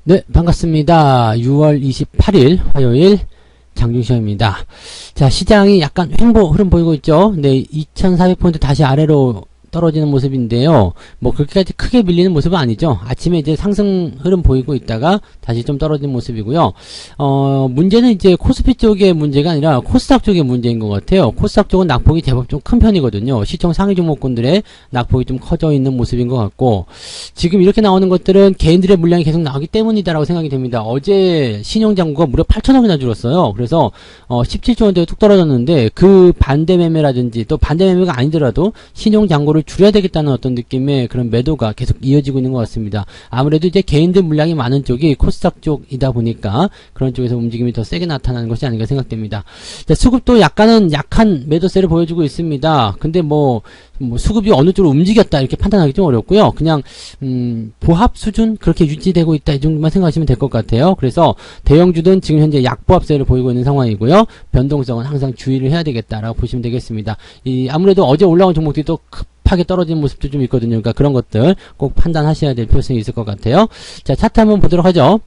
네, 반갑습니다. 6월 28일 화요일 장중시험입니다. 자, 시장이 약간 횡보 흐름 보이고 있죠? 네, 2400포인트 다시 아래로 떨어지는 모습인데요. 뭐 그렇게까지 크게 밀리는 모습은 아니죠. 아침에 이제 상승 흐름 보이고 있다가 다시 좀 떨어지는 모습이고요. 문제는 이제 코스피 쪽의 문제가 아니라 코스닥 쪽의 문제인 것 같아요. 코스닥 쪽은 낙폭이 제법 좀 큰 편이거든요. 시총 상위 종목군들의 낙폭이 좀 커져 있는 모습인 것 같고, 지금 이렇게 나오는 것들은 개인들의 물량이 계속 나오기 때문이다라고 생각이 됩니다. 어제 신용장구가 무려 8천억이나 줄었어요. 그래서 17조 원대가 뚝 떨어졌는데, 그 반대 매매라든지 또 반대 매매가 아니더라도 신용장구를 줄여야 되겠다는 어떤 느낌의 그런 매도가 계속 이어지고 있는 것 같습니다. 아무래도 이제 개인들 물량이 많은 쪽이 코스닥 쪽이다 보니까 그런 쪽에서 움직임이 더 세게 나타나는 것이 아닌가 생각됩니다. 자, 수급도 약간은 약한 매도세를 보여주고 있습니다. 근데 뭐 수급이 어느 쪽으로 움직였다 이렇게 판단하기 좀 어렵고요. 그냥 보합 수준 그렇게 유지되고 있다 이 정도만 생각하시면 될 것 같아요. 그래서 대형주든 지금 현재 약보합세를 보이고 있는 상황이고요. 변동성은 항상 주의를 해야 되겠다라고 보시면 되겠습니다. 아무래도 어제 올라온 종목들이 또 급하게 떨어지는 모습도 좀 있거든요. 그러니까 그런 것들 꼭 판단하셔야 될 필요성이 있을 것 같아요. 자, 차트 한번 보도록 하죠.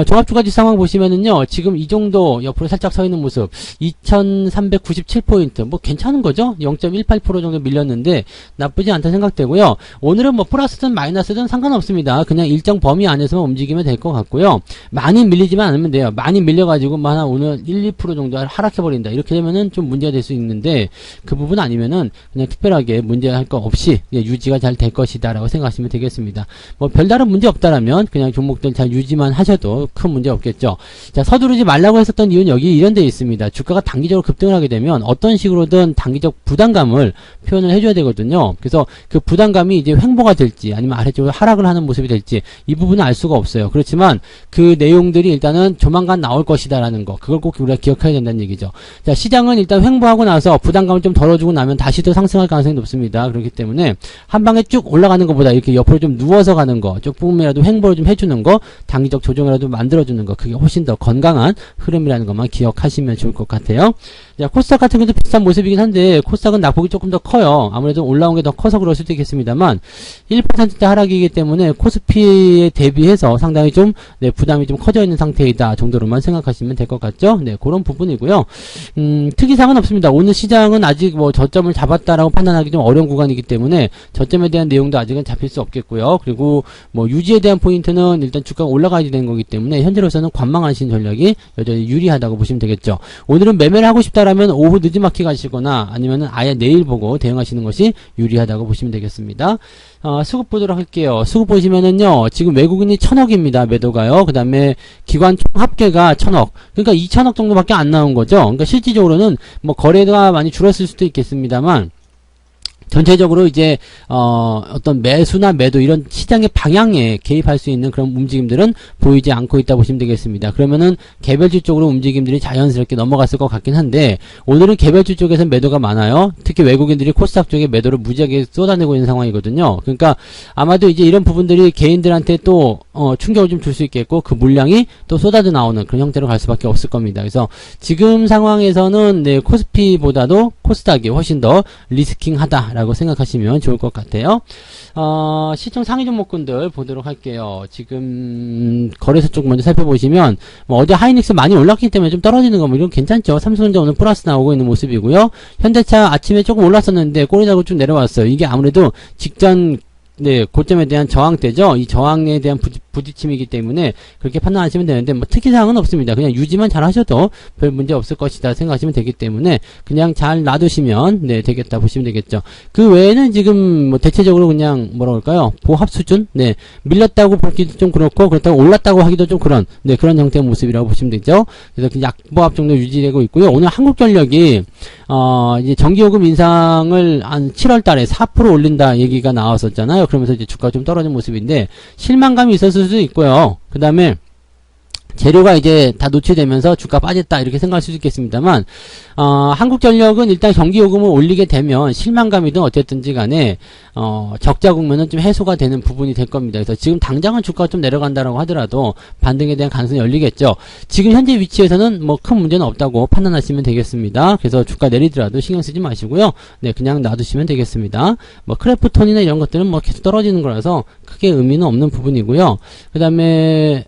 종합주가지 상황 보시면은요, 지금 이 정도 옆으로 살짝 서 있는 모습, 2397포인트, 뭐 괜찮은 거죠? 0.18% 정도 밀렸는데, 나쁘지 않다 생각되고요. 오늘은 뭐 플러스든 마이너스든 상관없습니다. 그냥 일정 범위 안에서만 움직이면 될 것 같고요. 많이 밀리지만 않으면 돼요. 많이 밀려가지고, 오늘 1, 2% 정도 하락해버린다. 이렇게 되면은 좀 문제가 될 수 있는데, 그 부분 아니면은 그냥 특별하게 문제할 거 없이 유지가 잘 될 것이다. 라고 생각하시면 되겠습니다. 뭐 별다른 문제 없다라면, 그냥 종목들 잘 유지만 하셔도 큰 문제 없겠죠. 자, 서두르지 말라고 했었던 이유는 여기 이런 데 있습니다. 주가가 단기적으로 급등을 하게 되면 어떤 식으로든 단기적 부담감을 표현을 해줘야 되거든요. 그래서 그 부담감이 이제 횡보가 될지 아니면 아래쪽으로 하락을 하는 모습이 될지 이 부분은 알 수가 없어요. 그렇지만 그 내용들이 일단은 조만간 나올 것이다라는 거, 그걸 꼭 우리가 기억해야 된다는 얘기죠. 자, 시장은 일단 횡보하고 나서 부담감을 좀 덜어주고 나면 다시 더 상승할 가능성이 높습니다. 그렇기 때문에 한 방에 쭉 올라가는 것보다 이렇게 옆으로 좀 누워서 가는 거, 조금이라도 횡보를 좀 해주는 거, 단기적 조정이라도 만들어주는 거, 그게 훨씬 더 건강한 흐름이라는 것만 기억하시면 좋을 것 같아요. 자, 코스닥 같은 경우도 비슷한 모습이긴 한데 코스닥은 낙폭이 조금 더 커요. 아무래도 올라온 게 더 커서 그럴 수도 있겠습니다만 1%대 하락이기 때문에 코스피에 대비해서 상당히 좀 부담이 좀 커져 있는 상태이다 정도로만 생각하시면 될 것 같죠. 네, 그런 부분이고요. 특이사항은 없습니다. 오늘 시장은 아직 뭐 저점을 잡았다라고 판단하기 좀 어려운 구간이기 때문에 저점에 대한 내용도 아직은 잡힐 수 없겠고요. 그리고 뭐 유지에 대한 포인트는 일단 주가가 올라가야 되는 거기 때문에 현재로서는 관망하시는 전략이 여전히 유리하다고 보시면 되겠죠. 오늘은 매매를 하고 싶다라면 오후 늦지막히 가시거나 아니면은 아예 내일 보고 대응하시는 것이 유리하다고 보시면 되겠습니다. 수급 보도록 할게요. 수급 보시면은요, 지금 외국인이 1000억입니다. 매도가요. 그 다음에 기관 총 합계가 1000억. 그러니까 2000억 정도밖에 안 나온 거죠. 그러니까 실질적으로는 뭐 거래가 많이 줄었을 수도 있겠습니다만, 전체적으로 이제 어떤 매수나 매도 이런 시장의 방향에 개입할 수 있는 그런 움직임들은 보이지 않고 있다 보시면 되겠습니다. 그러면은 개별주 쪽으로 움직임들이 자연스럽게 넘어갔을 것 같긴 한데 오늘은 개별주 쪽에서 매도가 많아요. 특히 외국인들이 코스닥 쪽에 매도를 무지하게 쏟아내고 있는 상황이거든요. 그러니까 아마도 이제 이런 부분들이 개인들한테 또 충격을 좀 줄 수 있겠고 그 물량이 또 쏟아져 나오는 그런 형태로 갈 수밖에 없을 겁니다. 그래서 지금 상황에서는 코스피보다도 코스닥이 훨씬 더 리스킹하다 라고 생각하시면 좋을 것 같아요. 시총 상위 종목군들 보도록 할게요. 지금 거래소 쪽 먼저 살펴보시면 뭐 어제 하이닉스 많이 올랐기 때문에 좀 떨어지는 거 뭐 이런 괜찮죠. 삼성전자 오늘 플러스 나오고 있는 모습이고요. 현대차 아침에 조금 올랐었는데 꼬리 달고 쭉 내려왔어요. 이게 아무래도 직전 고점에 대한 저항대죠. 이 저항에 대한 부딪힘이기 때문에 그렇게 판단하시면 되는데 뭐 특이사항은 없습니다. 그냥 유지만 잘 하셔도 별 문제 없을 것이다 생각하시면 되기 때문에 그냥 잘 놔두시면 되겠다 보시면 되겠죠. 그 외에는 지금 뭐 대체적으로 그냥 뭐라 그럴까요? 보합 수준? 밀렸다고 보기도 좀 그렇고 그렇다고 올랐다고 하기도 좀 그런 그런 형태의 모습이라고 보시면 되죠. 그래서 그 약보합 정도 유지되고 있고요. 오늘 한국전력이 이제 전기요금 인상을 한 7월 달에 4% 올린다 얘기가 나왔었잖아요. 그러면서 이제 주가가 좀 떨어진 모습인데 실망감이 있었을 수도 있고요. 그 다음에 재료가 이제 다 노출되면서 주가 빠졌다 이렇게 생각할 수도 있겠습니다만 한국전력은 일단 전기요금을 올리게 되면 실망감이든 어쨌든지 간에 적자 국면은 좀 해소가 되는 부분이 될 겁니다. 그래서 지금 당장은 주가가 좀 내려간다라고 하더라도 반등에 대한 가능성이 열리겠죠. 지금 현재 위치에서는 뭐 큰 문제는 없다고 판단하시면 되겠습니다. 그래서 주가 내리더라도 신경 쓰지 마시고요. 그냥 놔두시면 되겠습니다. 뭐 크래프톤이나 이런 것들은 뭐 계속 떨어지는 거라서 크게 의미는 없는 부분이고요. 그 다음에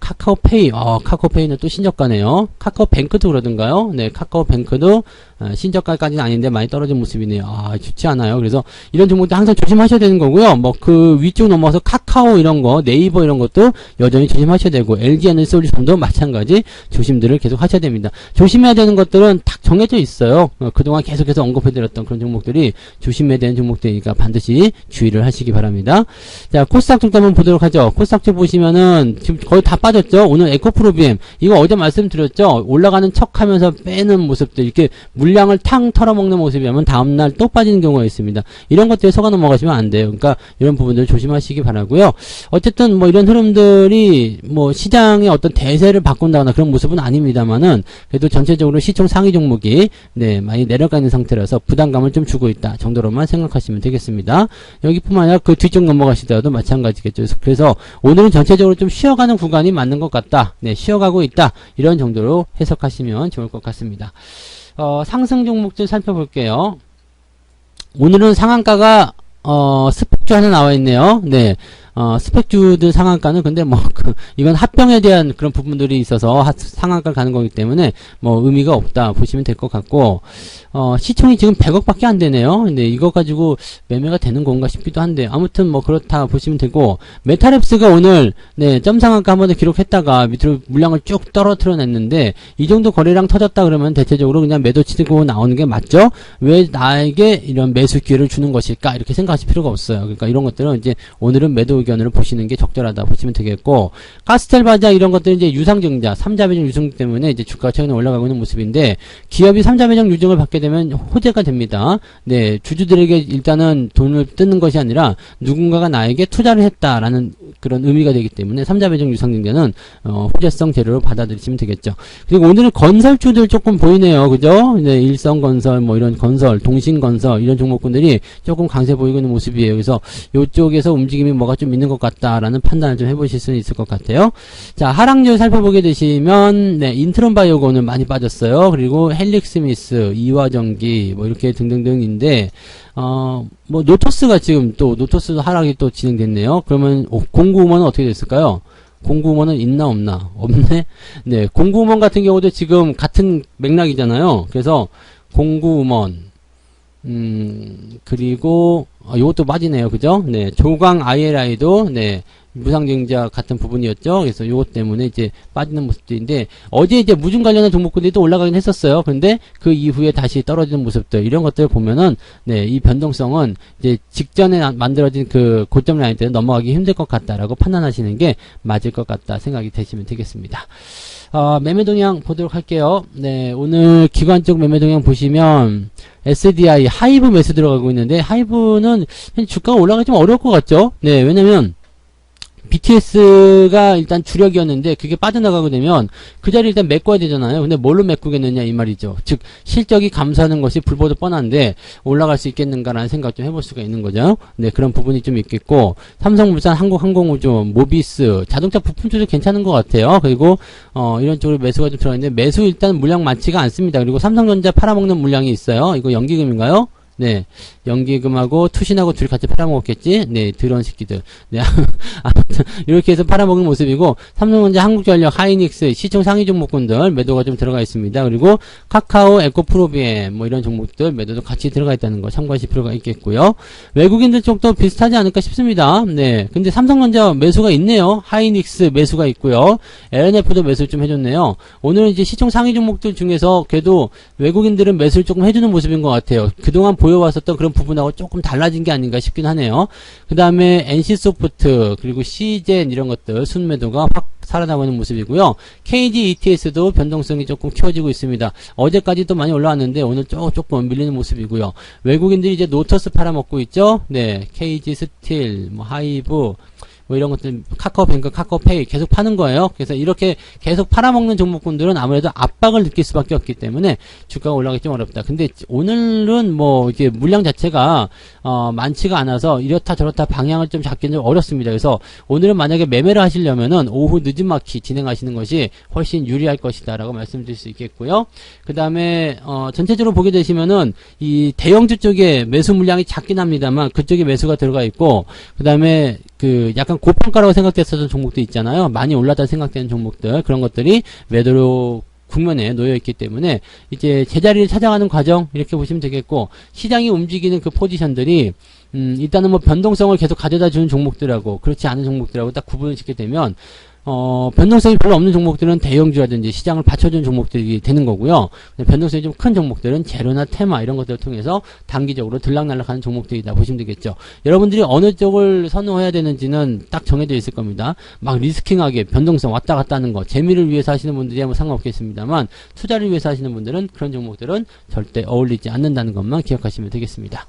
카카오페이, 카카오페이는 또 신저가네요. 카카오뱅크도 그러던가요? 네, 카카오뱅크도 신저가까지는 아닌데 많이 떨어진 모습이네요. 좋지 않아요. 그래서 이런 종목도 항상 조심하셔야 되는 거고요. 뭐 그 위쪽 넘어서 카카오 이런 거, 네이버 이런 것도 여전히 조심하셔야 되고, LG에너지솔루션도 마찬가지 조심들을 계속 하셔야 됩니다. 조심해야 되는 것들은 딱 정해져 있어요. 그동안 계속해서 언급해드렸던 그런 종목들이 조심해야 되는 종목들이니까 반드시 주의를 하시기 바랍니다. 자, 코스닥 쪽도 한번 보도록 하죠. 코스닥 쪽 보시면은 지금 거의 다 빠졌죠. 오늘 에코프로비엠 이거 어제 말씀드렸죠. 올라가는 척하면서 빼는 모습들, 이렇게 물량을 탕 털어먹는 모습이라면 다음날 또 빠지는 경우가 있습니다. 이런 것들에 속아 넘어가시면 안 돼요. 그러니까 이런 부분들 조심하시기 바라고요. 어쨌든 뭐 이런 흐름들이 뭐 시장의 어떤 대세를 바꾼다거나 그런 모습은 아닙니다만은 그래도 전체적으로 시총 상위 종목이 많이 내려가 있는 상태라서 부담감을 좀 주고 있다 정도로만 생각하시면 되겠습니다. 여기뿐만 아니라 그 뒤쪽 넘어가시더라도 마찬가지겠죠. 그래서 오늘은 전체적으로 좀 쉬어가는 구간이 맞는 것 같다. 쉬어가고 있다. 이런 정도로 해석하시면 좋을 것 같습니다. 상승 종목들 살펴볼게요. 오늘은 상한가가 스펙주 하나 나와 있네요. 스펙주들 상한가는 근데 이건 합병에 대한 그런 부분들이 있어서 상한가 가는 거기 때문에 의미가 없다 보시면 될 것 같고, 시총이 지금 100억밖에 안 되네요. 근데 이거 가지고 매매가 되는 건가 싶기도 한데, 아무튼 그렇다 보시면 되고, 메타랩스가 오늘, 점 상한가 한 번 더 기록했다가 밑으로 물량을 쭉 떨어뜨려 냈는데, 이 정도 거래량 터졌다 그러면 대체적으로 그냥 매도 치고 나오는 게 맞죠? 왜 나에게 이런 매수 기회를 주는 것일까? 이렇게 생각하실 필요가 없어요. 그러니까 이런 것들은 이제 오늘은 매도 의견으로 보시는 게 적절하다 보시면 되겠고, 카스텔바자 이런 것들은 이제 유상증자, 3자 배정 유상 때문에 이제 주가가 최근에 올라가고 있는 모습인데, 기업이 3자 배정 유증을 받게 되면 호재가 됩니다. 주주들에게 일단은 돈을 뜯는 것이 아니라 누군가가 나에게 투자를 했다라는 그런 의미가 되기 때문에 3자 배정 유상증자는 호재성 재료로 받아들이시면 되겠죠. 그리고 오늘은 건설주들 조금 보이네요. 그죠? 일성건설, 이런 건설, 동신건설 이런 종목군들이 조금 강세 보이고 있는 모습이에요. 그래서 이쪽에서 움직임이 뭐가 좀 있는 것 같다라는 판단을 좀 해보실 수는 있을 것 같아요. 자, 하락률 살펴보게 되시면 인트론바이오가 오늘 많이 빠졌어요. 그리고 헬릭스미스, 이화전기 이렇게 등등등인데, 노토스가 지금 또 노토스도 하락이 또 진행됐네요. 그러면 공구음원은 어떻게 됐을까요? 공구음원은 있나 없나? 없네? 공구음원 같은 경우도 지금 같은 맥락이잖아요. 그래서 공구음원, 그리고 요것도 빠지네요. 그죠? 조강 ILI도 무상증자 같은 부분이었죠. 그래서 요것 때문에 이제 빠지는 모습들인데, 어제 이제 무중 관련한 종목들이 또 올라가긴 했었어요. 근데 그 이후에 다시 떨어지는 모습들, 이런 것들을 보면은 이 변동성은 이제 직전에 만들어진 그 고점 라인 때는 넘어가기 힘들 것 같다라고 판단하시는 게 맞을 것 같다 생각이 되시면 되겠습니다. 매매 동향 보도록 할게요. 오늘 기관 쪽 매매 동향 보시면 SDI 하이브 매수 들어가고 있는데, 하이브는 주가가 올라가기 좀 어려울 것 같죠? 왜냐면 BTS가 일단 주력이었는데 그게 빠져나가게 되면 그 자리를 일단 메꿔야 되잖아요. 근데 뭘로 메꾸겠느냐 이 말이죠. 즉 실적이 감소하는 것이 불보듯 뻔한데 올라갈 수 있겠는가라는 생각 좀 해볼 수가 있는 거죠. 그런 부분이 좀 있겠고, 삼성물산, 한국항공우주, 모비스, 자동차 부품 쪽도 괜찮은 것 같아요. 그리고 이런 쪽으로 매수가 좀 들어있는데, 매수 일단 물량 많지가 않습니다. 그리고 삼성전자 팔아먹는 물량이 있어요. 이거 연기금인가요? 연기금하고 투신하고 둘이 같이 팔아먹었겠지? 드런 새끼들. 아무튼, 이렇게 해서 팔아먹은 모습이고, 삼성전자, 한국전력, 하이닉스, 시총 상위 종목군들 매도가 좀 들어가 있습니다. 그리고 카카오, 에코프로비엠, 이런 종목들 매도도 같이 들어가 있다는 거 참고하실 필요가 있겠고요. 외국인들 쪽도 비슷하지 않을까 싶습니다. 근데 삼성전자 매수가 있네요. 하이닉스 매수가 있고요. LNF도 매수 좀 해줬네요. 오늘은 이제 시총 상위 종목들 중에서 그래도 외국인들은 매수를 조금 해주는 모습인 것 같아요. 그동안 보여왔었던 그런 부분하고 조금 달라진 게 아닌가 싶긴 하네요. 그 다음에 NC소프트, 그리고 CGen 이런 것들 순매도가 확 살아나고 있는 모습이고요. KG ETS도 변동성이 조금 키워지고 있습니다. 어제까지도 많이 올라왔는데 오늘 조금 밀리는 모습이고요. 외국인들이 이제 노터스 팔아먹고 있죠. KG 스틸, 하이브, 뭐 이런 것들 카카오뱅크, 카카오페이 계속 파는 거예요. 그래서 이렇게 계속 팔아먹는 종목군들은 아무래도 압박을 느낄 수밖에 없기 때문에 주가가 올라가기 좀 어렵다. 근데 오늘은 뭐 이게 물량 자체가 많지가 않아서 이렇다 저렇다 방향을 좀 잡기는 좀 어렵습니다. 그래서 오늘은 만약에 매매를 하시려면은 오후 늦은 마키 진행하시는 것이 훨씬 유리할 것이다라고 말씀드릴 수 있겠고요. 그 다음에 전체적으로 보게 되시면은 이 대형주 쪽에 매수 물량이 작긴 합니다만 그쪽에 매수가 들어가 있고, 그 다음에 그 약간 고평가라고 생각됐었던 종목도 있잖아요. 많이 올랐다 생각되는 종목들, 그런 것들이 매도로 국면에 놓여있기 때문에 이제 제자리를 찾아가는 과정 이렇게 보시면 되겠고, 시장이 움직이는 그 포지션들이 일단은 뭐 변동성을 계속 가져다 주는 종목들하고 그렇지 않은 종목들하고 딱 구분을 짓게 되면 변동성이 별로 없는 종목들은 대형주라든지 시장을 받쳐주는 종목들이 되는 거고요. 변동성이 좀 큰 종목들은 재료나 테마 이런 것들을 통해서 단기적으로 들락날락하는 종목들이다 보시면 되겠죠. 여러분들이 어느 쪽을 선호해야 되는지는 딱 정해져 있을 겁니다. 막 리스킹하게 변동성 왔다 갔다 하는 거 재미를 위해서 하시는 분들이 뭐 상관없겠습니다만, 투자를 위해서 하시는 분들은 그런 종목들은 절대 어울리지 않는다는 것만 기억하시면 되겠습니다.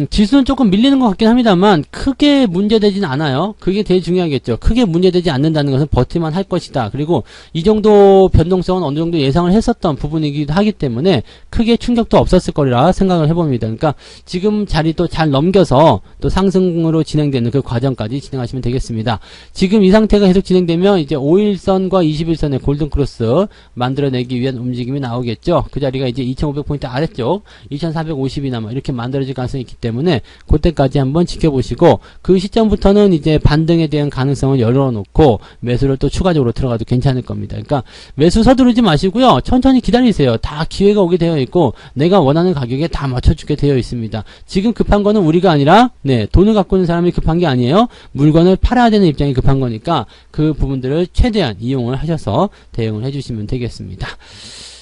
지수는 조금 밀리는 것 같긴 합니다만 크게 문제되진 않아요. 그게 제일 중요하겠죠. 크게 문제되지 않는다는 것은 버티만 할 것이다. 그리고 이 정도 변동성은 어느 정도 예상을 했었던 부분이기도 하기 때문에 크게 충격도 없었을 거리라 생각을 해봅니다. 그러니까 지금 자리도 잘 넘겨서 또 상승으로 진행되는 그 과정까지 진행하시면 되겠습니다. 지금 이 상태가 계속 진행되면 이제 5일선과 21선의 골든크로스 만들어내기 위한 움직임이 나오겠죠. 그 자리가 이제 2500포인트 아래쪽 2450이나 뭐 이렇게 만들어질 가능성이 있기 때문에 그때까지 한번 지켜보시고, 그 시점부터는 이제 반등에 대한 가능성을 열어놓고 매수를 또 추가적으로 들어가도 괜찮을 겁니다. 그러니까 매수 서두르지 마시고요. 천천히 기다리세요. 다 기회가 오게 되어 있고 내가 원하는 가격에 다 맞춰주게 되어 있습니다. 지금 급한 거는 우리가 아니라 돈을 갖고 있는 사람이 급한 게 아니에요. 물건을 팔아야 되는 입장이 급한 거니까 그 부분들을 최대한 이용을 하셔서 대응을 해주시면 되겠습니다.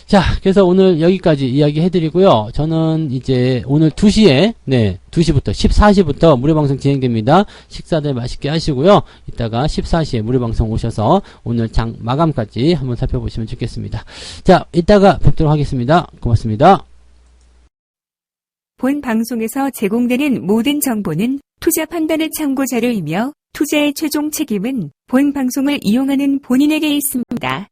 자, 그래서 오늘 여기까지 이야기 해드리고요. 저는 이제 오늘 2시에, 2시부터, 14시부터 무료방송 진행됩니다. 식사들 맛있게 하시고요. 이따가 14시에 무료방송 오셔서 오늘 장 마감까지 한번 살펴보시면 좋겠습니다. 자, 이따가 뵙도록 하겠습니다. 고맙습니다. 본 방송에서 제공되는 모든 정보는 투자 판단의 참고 자료이며 투자의 최종 책임은 본 방송을 이용하는 본인에게 있습니다.